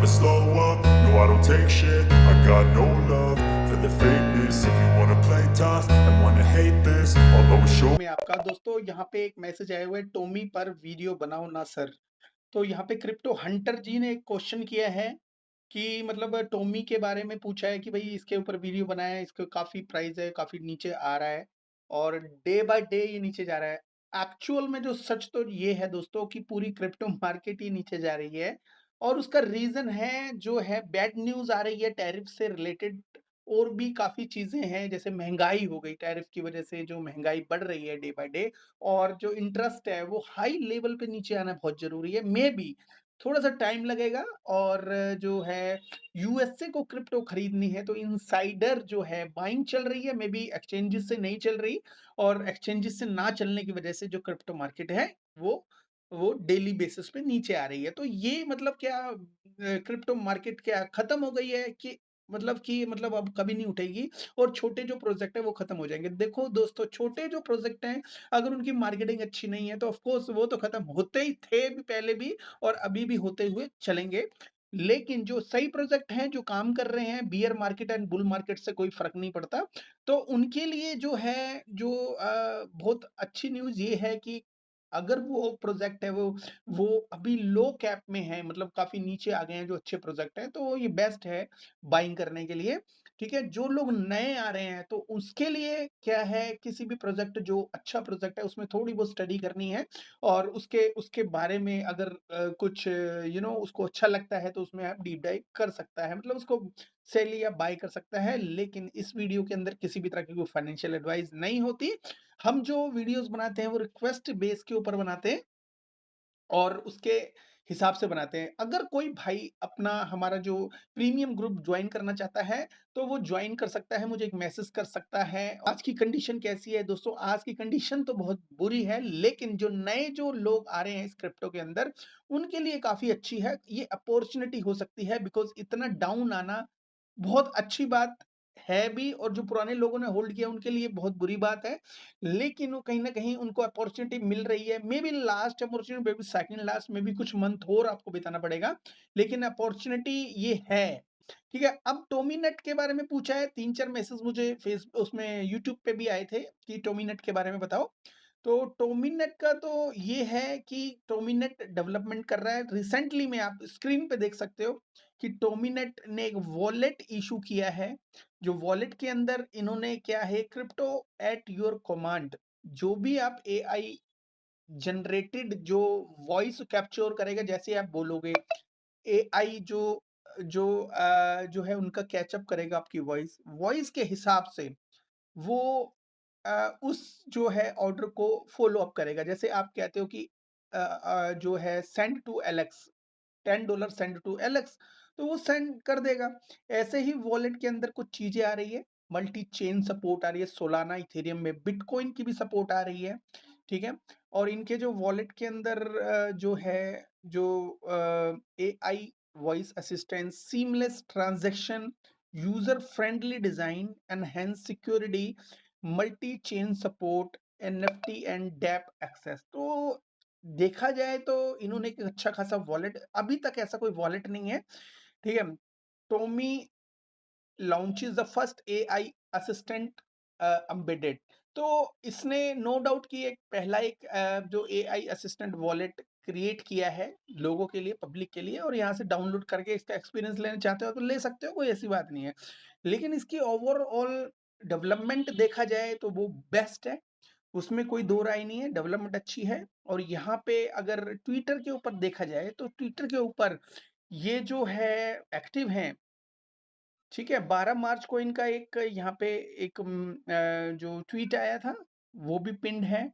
slow up, no I don't take shit. I got no love for the fakeness. If you wanna play tough and wanna hate this, I'll always show में आपका दोस्तों यहाँ पे एक message आया हुआ है, टोमी पर वीडियो बनाओ ना सर। तो यहाँ पे क्रिप्टो हंटर जी ने एक क्वेश्चन किया है कि मतलब टोमी के बारे में पूछा है कि भाई इसके ऊपर वीडियो बनाया है, इसको काफी प्राइस है, काफी नीचे आ रहा है और डे बाय डे ये नीचे जा रहा है। एक्चुअल में जो सच तो ये है दोस्तों कि पूरी क्रिप्टो मार्केट ही नीचे जा रही है और उसका रीजन है जो है बैड न्यूज आ रही है टैरिफ से रिलेटेड। और भी काफी चीजें हैं, जैसे महंगाई हो गई, टैरिफ की वजह से जो महंगाई बढ़ रही है डे बाय डे, और जो इंटरेस्ट है वो हाई लेवल पे नीचे आना बहुत जरूरी है। मे बी थोड़ा सा टाइम लगेगा। और जो है यूएसए को क्रिप्टो खरीदनी है तो इनसाइडर जो है बाइंग चल रही है, मे बी एक्सचेंजेस से नहीं चल रही। और एक्सचेंजेस से ना चलने की वजह से जो क्रिप्टो मार्केट है वो डेली बेसिस पे नीचे आ रही है। तो ये मतलब क्या क्रिप्टो मार्केट क्या खत्म हो गई है कि अब कभी नहीं उठेगी और छोटे जो प्रोजेक्ट है वो खत्म हो जाएंगे। देखो दोस्तों, छोटे जो प्रोजेक्ट हैं अगर उनकी मार्केटिंग अच्छी नहीं है तो ऑफ कोर्स वो तो खत्म होते ही थे भी पहले भी और अभी भी होते हुए चलेंगे। लेकिन जो सही प्रोजेक्ट हैं, जो काम कर रहे हैं, beer market and bull market से कोई फ़र्क नहीं पड़ता। तो उनके लिए जो है बहुत अच्छी न्यूज़ ये है कि अगर वो प्रोजेक्ट है वो अभी लो कैप में है, मतलब काफ़ी नीचे आ गए हैं जो अच्छे प्रोजेक्ट हैं, तो ये बेस्ट है बाइंग करने के लिए। ठीक है? जो लोग नए आ रहे हैं तो उसके लिए क्या है, किसी भी प्रोजेक्ट जो अच्छा प्रोजेक्ट है उसमें थोड़ी बहुत स्टडी करनी है और उसके उसके बारे में अगर कुछ उसको अच्छा लगता है तो उसमें आप डीप डाइव कर सकता है, मतलब उसको सेल या बाय कर सकता है। लेकिन इस वीडियो के अंदर किसी भी तरह की कोई फाइनेंशियल एडवाइस नहीं होती। हम जो वीडियोस बनाते हैं वो रिक्वेस्ट बेस के ऊपर बनाते हैं और उसके हिसाब से बनाते हैं। अगर कोई भाई अपना हमारा जो प्रीमियम ग्रुप जॉइन करना चाहता है, तो वो जॉइन कर सकता है, मुझे एक मैसेज कर सकता है। आज की कंडीशन कैसी है दोस्तों? आज की कंडीशन तो बहुत बुरी है, लेकिन जो लोग आ रहे हैं इस क्रिप्टो के अंदर, उनके लिए काफ़ी अच्छी है। ये अपॉर्च्युनिटी हो सकती है बिकॉज़ इतना डाउन आना बहुत अच्छी बात है भी, और जो पुराने लोगों ने होल्ड किया उनके लिए बहुत बुरी बात है। लेकिन वो कहीं न कहीं उनको अपॉर्च्युनिटी मिल रही है। May be last opportunity, may be second last, may be कुछ मंथ और आपको बिताना पड़ेगा, लेकिन अपॉर्च्युनिटी ये है। ठीक है? अब टोमीनेट के बारे में पूछा है, 3-4 मैसेज मुझे उसमें यूट्यूब पे भी आए थे कि टोमीनेट के बारे में बताओ। तो टोमीनेट का तो ये है कि टोमीनेट डेवलपमेंट कर रहा है। रिसेंटली में आप स्क्रीन पे देख सकते हो कि टोमीनेट ने एक वॉलेट इश्यू किया है। जो वॉलेट के अंदर इन्होंने क्या है, क्रिप्टो एट योर कमांड, जो भी आप एआई जनरेटेड जो वॉइस कैप्चर करेगा, जैसे आप बोलोगे एआई जो है उनका कैचअप करेगा आपकी वॉइस वॉइस के हिसाब से। वो उस जो है ऑर्डर को फॉलो अप करेगा। जैसे आप कहते हो कि जो है send to Alex, $10 send to Alex, तो वो सेंड कर देगा। ऐसे ही वॉलेट के अंदर कुछ चीजें आ रही है, मल्टी चेन सपोर्ट आ रही है, सोलाना, इथेरियम में बिटकॉइन की भी सपोर्ट आ रही है। ठीक है? और इनके जो वॉलेट के अंदर जो है जो AI voice assistant, seamless transaction, user friendly design, enhance security, multi chain support, NFT and dapp access. तो देखा जाए तो इन्होंने एक अच्छा खासा वॉलेट, अभी तक ऐसा कोई वॉलेट नहीं है। ठीक है? Tomi launches the first AI assistant embedded. तो इसने नो डाउट कि एक पहला एक जो एआई असिस्टेंट वॉलेट क्रिएट किया है लोगों के लिए, पब्लिक के लिए, और यहाँ से डाउनलोड करके इसका एक्सपीरियंस लेना चाहते हो तो ले सकते हो, कोई ऐसी बात नहीं है। लेकिन इसकी ओवरऑल डेवलपमेंट देखा जाए तो वो बेस्ट है, उसमें कोई दो राय नहीं है, डेवलपमेंट अच्छी है। और यहाँ पे अगर ट्विटर के ऊपर देखा जाए तो ट्विटर के ऊपर ये जो है एक्टिव हैं। ठीक है? 12 मार्च को इनका एक यहाँ पे एक जो ट्वीट आया था वो भी पिन्ड है।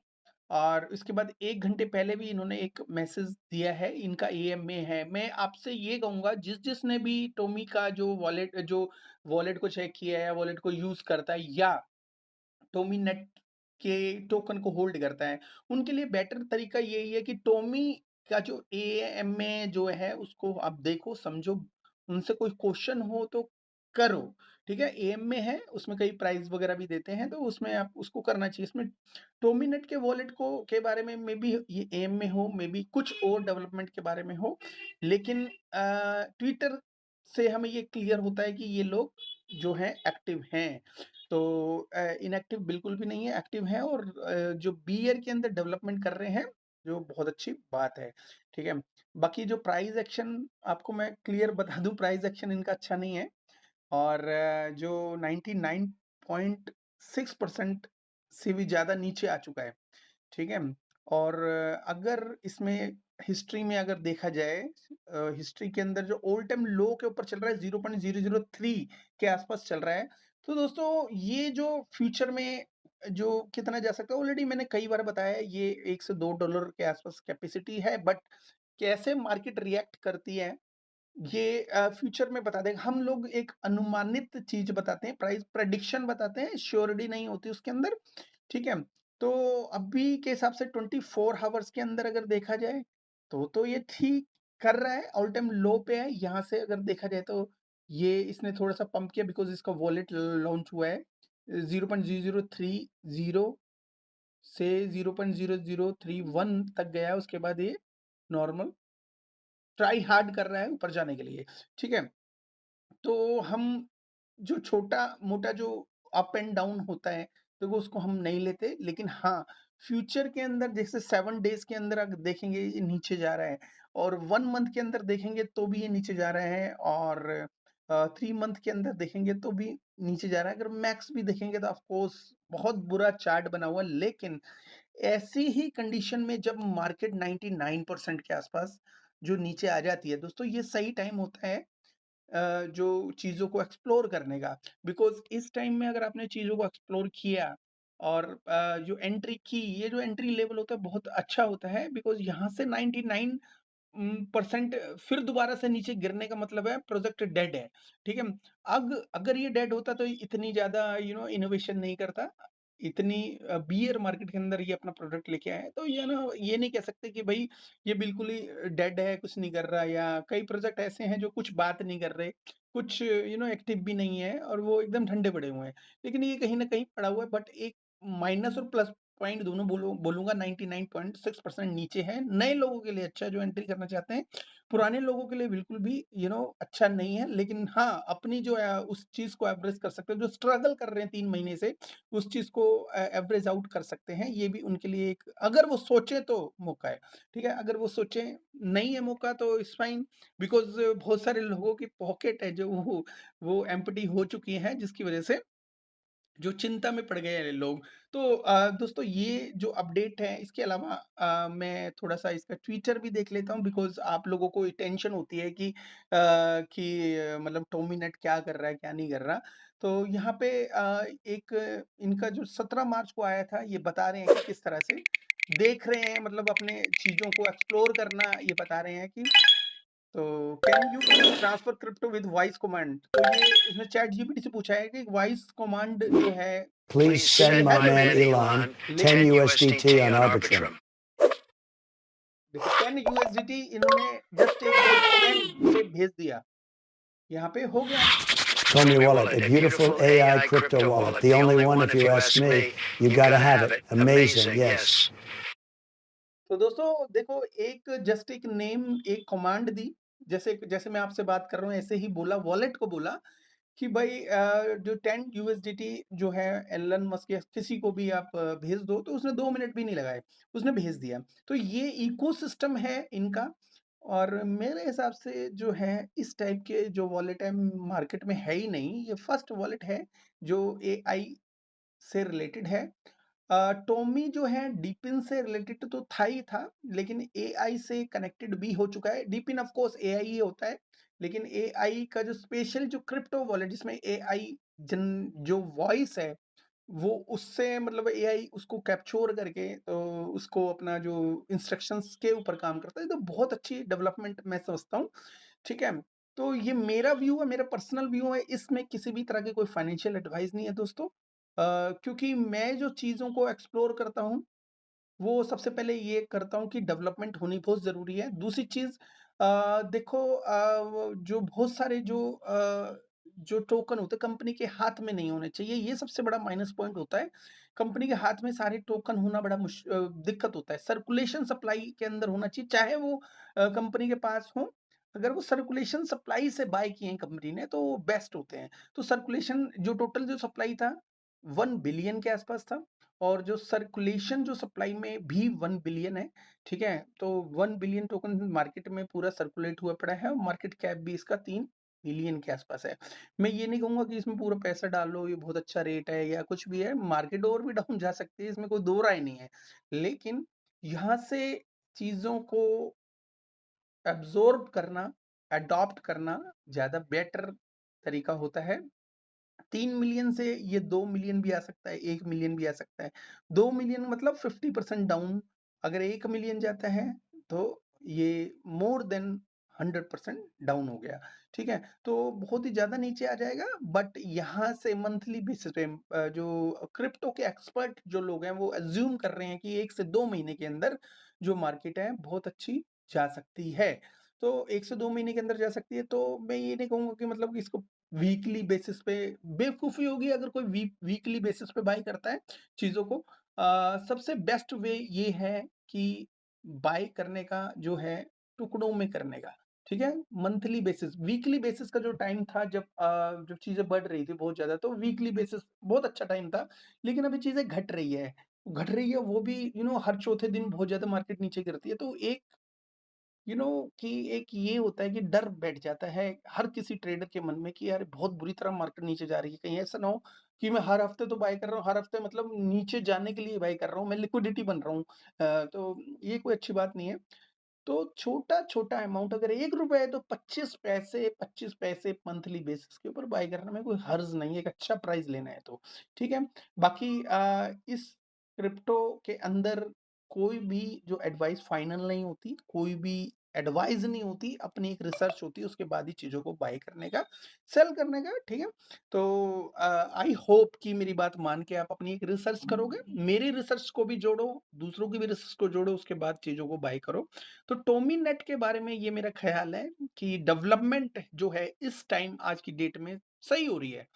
और उसके बाद 1 घंटे पहले भी इन्होंने एक मैसेज दिया है, इनका एएमए है। मैं आपसे ये कहूँगा, जिसने भी टोमी का जो वॉलेट को चेक किया है या वॉलेट को यूज़ करता है या टोमी नेट के टोकन को होल्ड करता है, उनके लिए बेटर तरीका यही है कि टोमी का जो एएमए जो है उसको आप देखो, समझो। उनसे कोई क्वेश्चन हो तो करो, ठीक है? एएम में है, उसमें कई प्राइज़ वगैरह भी देते हैं, तो उसमें आप उसको करना चाहिए। इसमें टोमीनेट के वॉलेट को के बारे में मेबी ये एएम में हो, मेबी कुछ और डेवलपमेंट के बारे में हो, लेकिन ट्विटर से हमें ये क्लियर होता है कि ये लोग जो हैं एक्टिव हैं। तो इनएक्टिव बिल्कुल भी नहीं है, एक्टिव हैं और जो बीयर के अंदर डेवलपमेंट कर रहे हैं, जो बहुत अच्छी बात है, ठीक है? बाकी जो प्राइस एक्शन आपको मैं क्लियर बता दूँ, प्राइस एक्शन इनका अच्छा नहीं है और जो 99.6% से भी ज़्यादा नीचे आ चुका है, ठीक है? और अगर इसमें हिस्ट्री में अगर देखा जाए हिस्ट्री के अंदर जो ऑल टाइम लो के ऊपर चल रहा है 0.003 के आसपास चल रहा है। तो दोस्तों ये जो फ्यूचर में जो कितना जा सकता है ऑलरेडी मैंने कई बार बताया है ये 1 से $2 के आसपास कैपेसिटी है बट कैसे मार्केट रिएक्ट करती है ये फ्यूचर में बता देगा। हम लोग एक अनुमानित चीज़ बताते हैं, प्राइस प्रेडिक्शन बताते हैं, श्योरिटी नहीं होती उसके अंदर, ठीक है? तो अभी के हिसाब से 24 हावर्स के अंदर अगर देखा जाए, तो ये ठीक कर रहा है, ऑल टाइम लो पे है। यहाँ से अगर देखा जाए तो ये इसने थोड़ा-सा पंप किया बिकॉज़ इसका वॉलेट लॉन्च हुआ है। 0.0030 से 0.0031 तक गया है, उसके बाद ये नॉर्मल ट्राई हार्ड कर रहा है ऊपर जाने के लिए, ठीक है? तो हम जो छोटा-मोटा जो अप एंड डाउन होता है, तो वो उसको हम नहीं लेते। लेकिन हाँ, फ्यूचर के अंदर जैसे 7 डेज़ के अंदर अगर देखेंगे ये नीचे जा रहा है और 1 मंथ के अंदर देखेंगे तो भी ये नीचे जा रहा है और 3 मंथ के अंदर देखेंगे तो भी नीचे जा रहा है। अगर मैक्स भी देखेंगे तो ऑफ कोर्स बहुत बुरा चार्ट बना हुआ है। लेकिन ऐसी ही कंडीशन में जब मार्केट 99% के आसपास जो नीचे आ जाती है, दोस्तों ये सही टाइम होता है जो चीज़ों को एक्सप्लोर करने का बिकॉज़ इस टाइम में अगर आपने चीज़ों को एक्सप्लोर किया और जो एंट्री की, ये जो एंट्री लेवल होता है बहुत अच्छा होता है बिकॉज़ यहाँ से 99 परसेंट फिर दोबारा से नीचे गिरने का मतलब है प्रोजेक्ट डेड है, ठीक है? अगर ये डेड होता तो इतनी ज़्यादा इनोवेशन नहीं करता, इतनी बियर मार्केट के अंदर ये अपना प्रोडक्ट लेके आए हैं, तो ये ना ये नहीं कह सकते कि भई ये बिल्कुल ही डेड है, कुछ नहीं कर रहा या कई प्रोजेक्ट ऐसे हैं जो कुछ बात नहीं कर रहे, कुछ एक्टिव भी नहीं है और वो एकदम ठंडे पड़े हुए हैं। लेकिन ये कहीं न कहीं पड़ा हुआ है बट एक माइनस और प्लस पॉइंट दोनों बोलूँगा 99.6% नीचे है। नए लोगों के लिए अच्छा है जो एंट्री करना चाहते हैं। पुराने लोगों के लिए बिल्कुल भी अच्छा नहीं है। लेकिन हाँ, अपनी जो उस चीज़ को एवरेज कर सकते हैं, जो स्ट्रगल कर रहे हैं 3 महीने से, उस चीज़ को एवरेज आउट कर सकते हैं। ये भी उनके लिए एक अगर वो सोचे तो मौका है, ठीक है? अगर वो सोचे नहीं है मौका तो इट्स फाइन बिकॉज़ बहुत सारे लोगों की पॉकेट है जो वो एम्प्टी हो चुकी है जिसकी वज़ह से जो चिंता में पड़ गए हैं लोग। तो दोस्तों ये जो अपडेट है इसके अलावा मैं थोड़ा-सा इसका ट्विटर भी देख लेता हूँ बिकॉज़ आप लोगों को टेंशन होती है मतलब टोमीनेट क्या कर रहा है, क्या नहीं कर रहा। तो यहाँ पे एक इनका जो 17 मार्च को आया था ये बता रहे हैं कि किस तरह से देख रहे हैं मतलब अपने चीज़ों को एक्सप्लोर करना ये बता रहे हैं कि तो can you please transfer crypto with voice command तो ये इसने चैट जीपीटी से पूछा है कि वॉइस कमांड जो है Please send my man Elon 10 USDT on Arbitrum. देखो 10 यूएसडीटी इन्होंने जस्ट एक वॉइस कमांड से भेज दिया यहाँ पे हो गया Tommy Wallet, a beautiful AI crypto wallet. The only one, if you ask me. You gotta have it. Amazing, yes. तो दोस्तों देखो एक जस्ट एक नेम एक कमांड दी जैसे जैसे मैं आपसे बात कर रहा हूँ ऐसे ही बोला वॉलेट को बोला कि भाई जो 10 यूएसडीटी जो है एलन मस्क या किसी को भी आप भेज दो तो उसने 2 मिनट भी नहीं लगाए, उसने भेज दिया। तो ये इकोसिस्टम है इनका और मेरे हिसाब से जो है इस टाइप के जो वॉलेट है मार्केट में है ही नहीं, ये फर्स्ट वॉलेट है जो एआई से रिलेटेड है। टोमी जो है डीपिन से रिलेटेड तो था ही था, लेकिन एआई से कनेक्टेड भी हो चुका है। डीपिन ऑफ कोर्स एआई ही होता है, लेकिन एआई का जो स्पेशल जो क्रिप्टो वॉलेट जिसमें एआई जन जो वॉइस है, वो उससे मतलब एआई उसको कैप्चर करके तो उसको अपना जो इंस्ट्रक्शंस के ऊपर काम करता है, तो बहुत अच्छी डेवलपमेंट मैं समझता हूँ, ठीक है? तो ये मेरा व्यू है, मेरा पर्सनल व्यू है, इसमें किसी भी तरह की कोई फाइनेंशियल एडवाइस नहीं है दोस्तों। क्योंकि मैं जो चीज़ों को एक्सप्लोर करता हूँ, वो सबसे पहले ये करता हूँ कि डेवलपमेंट होनी बहुत ज़रूरी है। दूसरी चीज़ देखो वो जो बहुत सारे जो जो टोकन होते हैं कंपनी के हाथ में नहीं होने चाहिए, ये सबसे बड़ा माइनस पॉइंट होता है। कंपनी के हाथ में सारे टोकन होना बड़ा दिक्कत होता है। सर्कुलेशन सप्लाई के अंदर होना चाहिए, चाहे वो कंपनी के पास हो, अगर वो सर्कुलेशन सप्लाई से बाय किए हैं कंपनी ने तो वो बेस्ट होते हैं। तो सर्कुलेशन जो टोटल जो सप्लाई था 1 बिलियन के आसपास था, और जो सर्कुलेशन जो सप्लाई में भी 1 बिलियन है, ठीक है? तो 1 बिलियन टोकन मार्केट में पूरा सर्कुलेट हुआ पड़ा है, और मार्केट कैप भी इसका 3 बिलियन के आसपास है। मैं ये नहीं कहूँगा कि इसमें पूरा पैसा डाल लो, ये बहुत अच्छा रेट है या कुछ भी है, मार्केट और भी डाउन जा सकती है, इसमें कोई दो राय नहीं है। लेकिन यहाँ से चीज़ों को एब्ज़ॉर्ब करना, अडॉप्ट करना ज़्यादा बेटर तरीका होता है। 3 मिलियन से ये 2 मिलियन भी आ सकता है, 1 मिलियन भी आ सकता है। 2 मिलियन मतलब 50% डाउन, अगर 1 मिलियन जाता है, तो ये मोर देन 100% डाउन हो गया, ठीक है? तो बहुत ही ज़्यादा नीचे आ जाएगा, बट यहाँ से मंथली बेसिस पे जो क्रिप्टो के एक्सपर्ट जो लोग हैं, वो अज़्यूम कर रहे हैं कि 1 से 2 महीने के अंदर जो मार्केट है, बहुत अच्छी जा सकती है। तो 1 से 2 महीने के अंदर जा सकती है, तो मैं ये नहीं कहूँगा कि मतलब कि इसको वीकली बेसिस पे बेवकूफ़ी होगी अगर कोई वीकली बेसिस पे बाय करता है चीज़ों को। सबसे बेस्ट वे ये है कि बाय करने का जो है टुकड़ों में करने का, ठीक है? मंथली बेसिस, वीकली बेसिस का जो टाइम था जब चीज़ें बढ़ रही थी बहुत ज़्यादा, तो वीकली बेसिस बहुत अच्छा टाइम था, लेकिन अभी चीज़ें घट रही है। घट रही है वो भी हर चौथे दिन बहुत ज़्यादा मार्केट नीचे गिरती है, तो एक कि एक ये होता है कि डर बैठ जाता है हर किसी ट्रेडर के मन में कि यार बहुत बुरी तरह मार्केट नीचे जा रही है, कहीं ऐसा ना हो कि मैं हर हफ्ते तो बाय कर रहा हूँ, हर हफ्ते मतलब नीचे जाने के लिए बाय कर रहा हूँ, मैं लिक्विडिटी बन रहा हूँ। तो ये कोई अच्छी बात नहीं है। तो छोटा-छोटा अमाउंट अगर ₹1 है तो 25 पैसे मंथली बेसिस के ऊपर बाय करने में कोई हर्ज नहीं है, एक अच्छा प्राइस लेना है तो, ठीक है? बाकी इस क्रिप्टो के अंदर कोई भी जो एडवाइस फाइनल नहीं होती, कोई भी एडवाइस नहीं होती, अपनी एक रिसर्च होती है, उसके बाद ही चीज़ों को बाय करने का, सेल करने का, ठीक है? तो आई होप कि मेरी बात मान के आप अपनी एक रिसर्च करोगे, मेरी रिसर्च को भी जोड़ो, दूसरों की भी रिसर्च को जोड़ो, उसके बाद चीज़ों को बाय करो। तो टोमी नेट के बारे में ये मेरा ख़्याल है कि डेवलपमेंट जो है इस टाइम आज की डेट में सही हो रही है,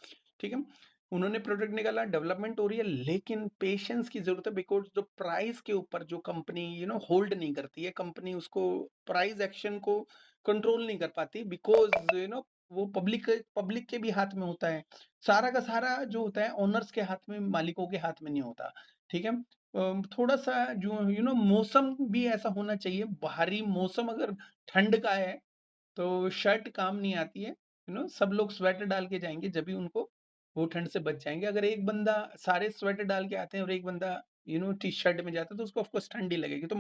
ठीक है? उन्होंने प्रोडक्ट निकाला, डेवलपमेंट हो रही है, लेकिन पेशेंस की ज़रूरत है बिकॉज़ जो प्राइस के ऊपर जो कंपनी होल्ड नहीं करती है, कंपनी उसको प्राइस एक्शन को कंट्रोल नहीं कर पाती बिकॉज़ वो पब्लिक के भी हाथ में होता है। सारा का सारा जो होता है ओनर्स के हाथ में, मालिकों के हाथ में नहीं होता, ठीक है? थोड़ा-सा जो मौसम भी ऐसा होना चाहिए, बाहरी मौसम अगर ठंड का है, तो शर्ट काम नहीं आती है, सब लोग स्वेटर डाल के जाएँगे जभी उनको वो ठंड से बच जाएँगे। अगर एक बंदा सारे स्वेटर डाल के आते हैं और एक बंदा टी-शर्ट में जाता है तो उसको ऑफ कोर्स ठंडी लगेगी। तो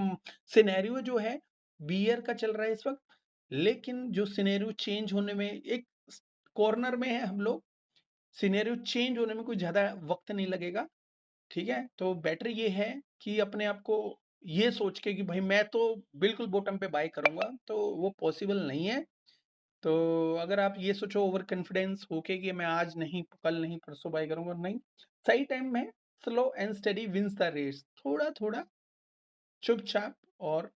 सिनेरियो जो है बियर का चल रहा है इस वक़्त, लेकिन जो सिनेरियो चेंज होने में एक स कॉर्नर में है हम लोग, सिनेरियो चेंज होने में कोई ज़्यादा वक़्त नहीं लगेगा। ठीक है? तो बेटर ये है कि अपने आप को ये सोच के कि भाई मैं तो बिल्कुल बॉटम पे बाय करूँगा, तो वो पॉसिबल नहीं है। तो अगर आप ये सोचो ओवर कॉन्फिडेंस होके कि मैं आज नहीं, कल नहीं, परसों बाय करूँगा, नहीं। सही टाइम में slow and steady wins the race. थोड़ा-थोड़ा, चुपचाप, और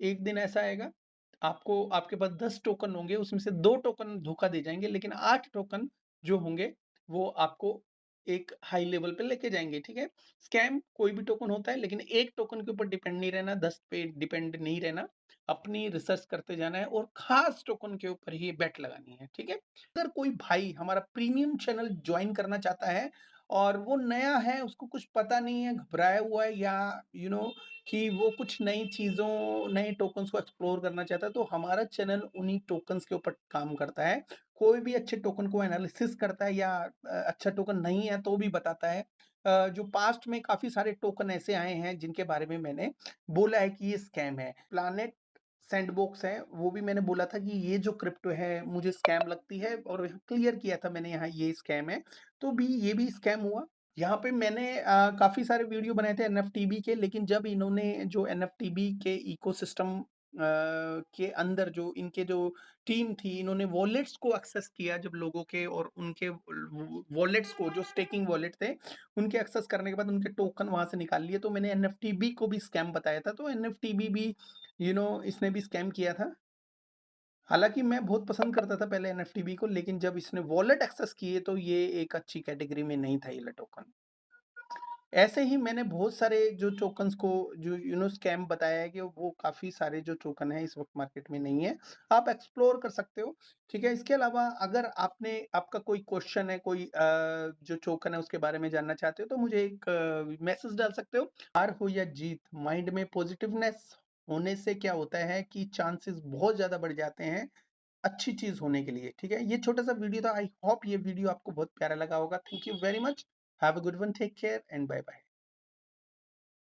एक दिन ऐसा आएगा, आपको आपके पास 10 टोकन होंगे, उसमें से 2 टोकन धोखा दे जाएँगे, लेकिन 8 टोकन जो होंगे, वो आपको एक हाई लेवल पे लेके जाएँगे, ठीक है? स्कैम कोई भी टोकन होता है, लेकिन एक टोकन के ऊपर डिपेंड नहीं रहना, 10 पे डिपेंड नहीं रहना। अपनी रिसर्च करते जाना है और खास टोकन के ऊपर ही बेट लगानी है, ठीक है? अगर कोई भाई हमारा प्रीमियम चैनल जॉइन करना चाहता है और वो नया है, उसको कुछ पता नहीं है, घबराया हुआ है, या यू नो कि वो कुछ नई चीज़ों, नए टोकन्स को एक्सप्लोर करना चाहता है, तो हमारा चैनल उन्हीं टोकन्स के ऊपर काम करता है। कोई भी अच्छे टोकन को एनालिसिस करता है, या अच्छा टोकन नहीं है तो भी बताता है। जो पास्ट में काफ़ी सारे टोकन ऐसे आए हैं जिनके बारे में मैंने बोला है कि ये स्कैम है। प्लैनेट सैंडबॉक्स है, वो भी मैंने बोला था कि ये जो क्रिप्टो है मुझे स्कैम लगती है, और क्लियर किया था मैंने यहाँ ये स्कैम है। तो ये भी स्कैम हुआ। यहाँ पे मैंने काफ़ी सारे वीडियो बनाए थे एनएफटीबी के, लेकिन जब इन्होंने जो एनएफटीबी के इकोसिस्टम के अंदर जो इनके जो टीम थी, इन्होंने वॉलेट्स को एक्सेस किया जब लोगों के, और उनके वॉलेट्स को, जो स्टेकिंग वॉलेट थे, उनके एक्सेस करने के बाद उनके टोकन वहाँ से निकाल लिए, तो मैंने एनएफटीबी को भी स्कैम बताया था। तो एनएफटीबी भी इसने भी स्कैम किया था। हालाँकि मैं बहुत पसंद करता था पहले एनएफटीबी को, लेकिन जब इसने वॉलेट एक्सेस किए तो ये एक अच्छी कैटेगरी में नहीं था ये टोकन। ऐसे ही मैंने बहुत सारे जो टोकन्स को जो स्कैम बताया है कि वो काफ़ी सारे जो टोकन हैं इस वक़्त मार्केट में नहीं है। आप एक्सप्लोर कर सकते हो, ठीक है? इसके अलावा अगर आपका कोई क्वेश्चन है, कोई जो टोकन है उसके बारे में जानना चाहते हो तो मुझे एक मैसेज डाल सकते हो। हार हो या जीत, माइंड में पॉजिटिवनेस होने से क्या होता है कि चांसेस बहुत ज़्यादा बढ़ जाते हैं अच्छी चीज़ होने के लिए, ठीक है? ये छोटा-सा वीडियो था, आई होप ये वीडियो आपको बहुत प्यारा लगा होगा। Thank you very much. Have a good one, take care and bye bye.